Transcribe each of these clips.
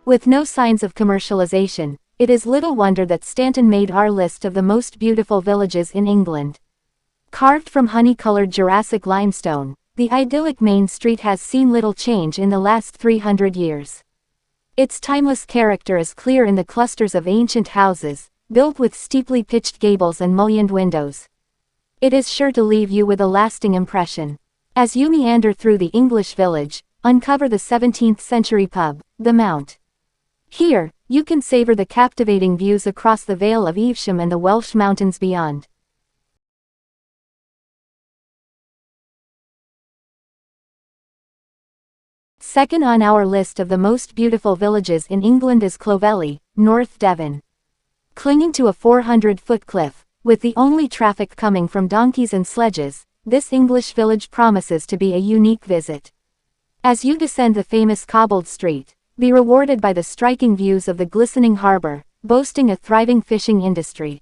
With no signs of commercialization, it is little wonder that Stanton made our list of the most beautiful villages in England. Carved from honey-colored Jurassic limestone, the idyllic main street has seen little change in the last 300 years. Its timeless character is clear in the clusters of ancient houses, built with steeply pitched gables and mullioned windows. It is sure to leave you with a lasting impression. As you meander through the English village, uncover the 17th-century pub, the Mount. Here, you can savor the captivating views across the Vale of Evesham and the Welsh mountains beyond. Second on our list of the most beautiful villages in England is Clovelly, North Devon. Clinging to a 400-foot cliff, with the only traffic coming from donkeys and sledges, this English village promises to be a unique visit. As you descend the famous cobbled street, be rewarded by the striking views of the glistening harbor, boasting a thriving fishing industry.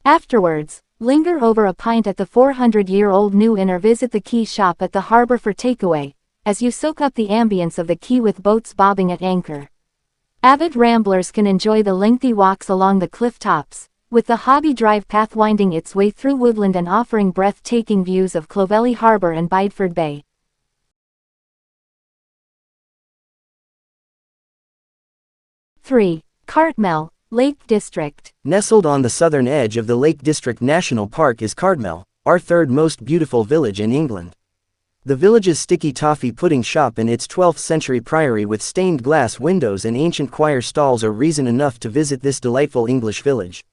Afterwards, linger over a pint at the 400-year-old New Inn or visit the quay shop at the harbor for takeaway, as you soak up the ambience of the quay with boats bobbing at anchor. Avid ramblers can enjoy the lengthy walks along the cliff tops, with the Hobby Drive path winding its way through woodland and offering breathtaking views of Clovelly Harbor and Bideford Bay. Cartmel, Lake District. Nestled on the southern edge of the Lake District National Park is Cartmel, our third most beautiful village in England. The village's sticky toffee pudding shop and its 12th-century priory with stained glass windows and ancient choir stalls are reason enough to visit this delightful English village.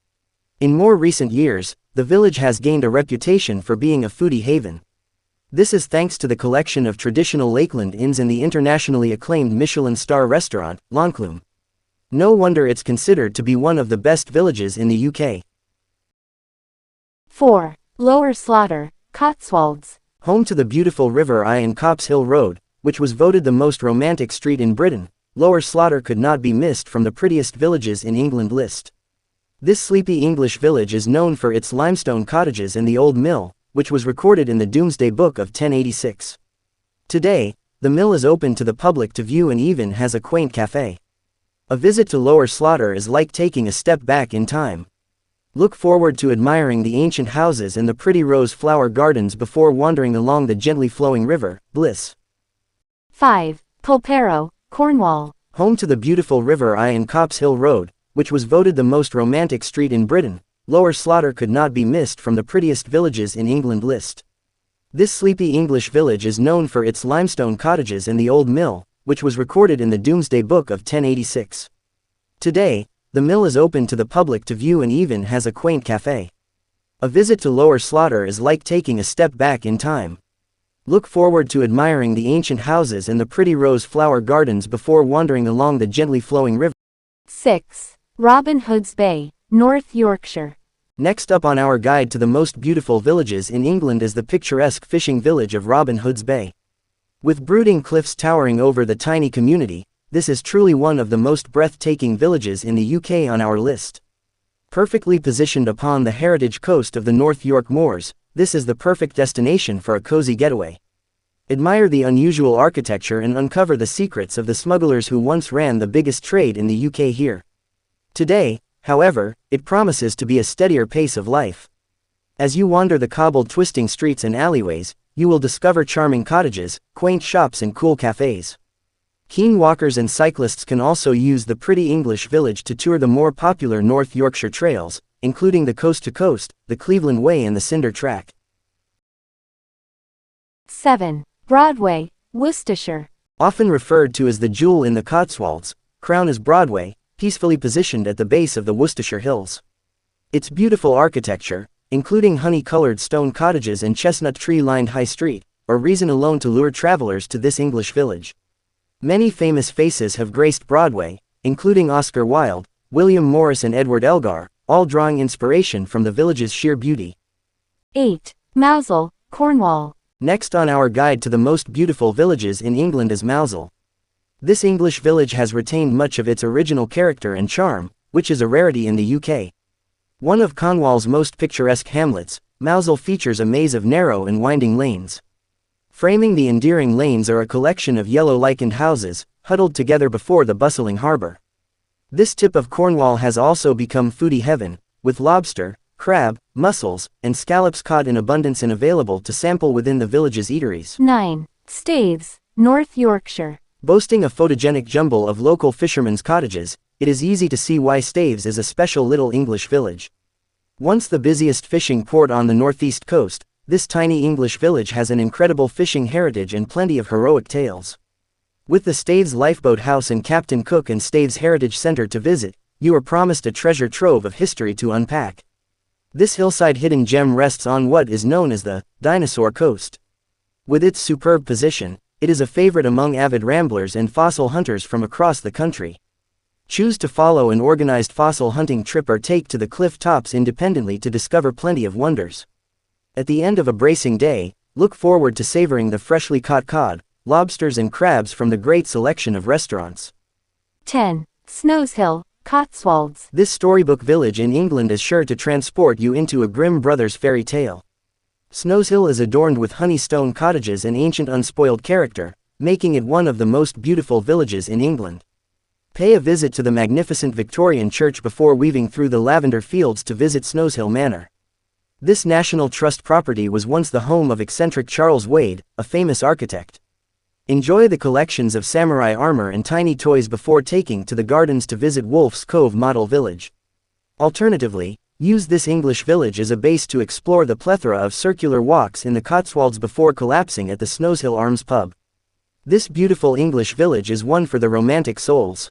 In more recent years, the village has gained a reputation for being a foodie haven. This is thanks to the collection of traditional Lakeland inns and the internationally acclaimed Michelin star restaurant, L'Enclume. No wonder it's considered to be one of the best villages in the UK. 4. Lower Slaughter, Cotswolds. Home to the beautiful River Eye and Copp's Hill Road, which was voted the most romantic street in Britain, Lower Slaughter could not be missed from the prettiest villages in England list. This sleepy English village is known for its limestone cottages and the old mill, which was recorded in the Domesday Book of 1086. Today, the mill is open to the public to view and even has a quaint cafe. A visit to Lower Slaughter is like taking a step back in time. Look forward to admiring the ancient houses and the pretty rose flower gardens before wandering along the gently flowing river, Bliss. 5. Polperro, Cornwall. Home to the beautiful River Eye and Copp's Hill Road, which was voted the most romantic street in Britain, Lower Slaughter could not be missed from the prettiest villages in England list. This sleepy English village is known for its limestone cottages and the old mill, which was recorded in the Domesday Book of 1086. Today, the mill is open to the public to view and even has a quaint cafe. A visit to Lower Slaughter is like taking a step back in time. Look forward to admiring the ancient houses and the pretty rose flower gardens before wandering along the gently flowing river. 6. Robin Hood's Bay, North Yorkshire. Next up on our guide to the most beautiful villages in England is the picturesque fishing village of Robin Hood's Bay. With brooding cliffs towering over the tiny community, this is truly one of the most breathtaking villages in the UK on our list. Perfectly positioned upon the heritage coast of the North York Moors, this is the perfect destination for a cozy getaway. Admire the unusual architecture and uncover the secrets of the smugglers who once ran the biggest trade in the UK here. Today, however, it promises to be a steadier pace of life. As you wander the cobbled twisting streets and alleyways, you will discover charming cottages, quaint shops and cool cafes. Keen walkers and cyclists can also use the pretty English village to tour the more popular North Yorkshire trails, including the Coast to Coast, the Cleveland Way and the Cinder Track. 7. Broadway, Worcestershire. Often referred to as the jewel in the Cotswolds, Crown is Broadway, peacefully positioned at the base of the Worcestershire Hills. Its beautiful architecture, including honey-colored stone cottages and chestnut tree-lined high street, are reason alone to lure travelers to this English village. Many famous faces have graced Broadway, including Oscar Wilde, William Morris and Edward Elgar, all drawing inspiration from the village's sheer beauty. 8. Mousehole, Cornwall. Next on our guide to the most beautiful villages in England is Mousehole. This English village has retained much of its original character and charm, which is a rarity in the UK. One of Cornwall's most picturesque hamlets, Mousehole features a maze of narrow and winding lanes. Framing the endearing lanes are a collection of yellow lichened houses, huddled together before the bustling harbor. This tip of Cornwall has also become foodie heaven, with lobster, crab, mussels, and scallops caught in abundance and available to sample within the village's eateries. 9. Staithes, North Yorkshire. Boasting a photogenic jumble of local fishermen's cottages, it is easy to see why Staithes is a special little English village. Once the busiest fishing port on the northeast coast, this tiny English village has an incredible fishing heritage and plenty of heroic tales. With the Staithes Lifeboat House and Captain Cook and Staithes Heritage Center to visit, you are promised a treasure trove of history to unpack. This hillside hidden gem rests on what is known as the Dinosaur Coast. With its superb position, it is a favorite among avid ramblers and fossil hunters from across the country. Choose to follow an organized fossil hunting trip or take to the cliff tops independently to discover plenty of wonders. At the end of a bracing day, look forward to savoring the freshly caught cod, lobsters and crabs from the great selection of restaurants. 10. Snowshill, Cotswolds. This storybook village in England is sure to transport you into a Grimm Brothers fairy tale. Snowshill is adorned with honey-stone cottages and ancient unspoiled character, making it one of the most beautiful villages in England. Pay a visit to the magnificent Victorian church before weaving through the lavender fields to visit Snowshill Manor. This National Trust property was once the home of eccentric Charles Wade, a famous architect. Enjoy the collections of samurai armor and tiny toys before taking to the gardens to visit Wolf's Cove Model Village. Alternatively, use this English village as a base to explore the plethora of circular walks in the Cotswolds before collapsing at the Snowshill Arms pub. This beautiful English village is one for the romantic souls.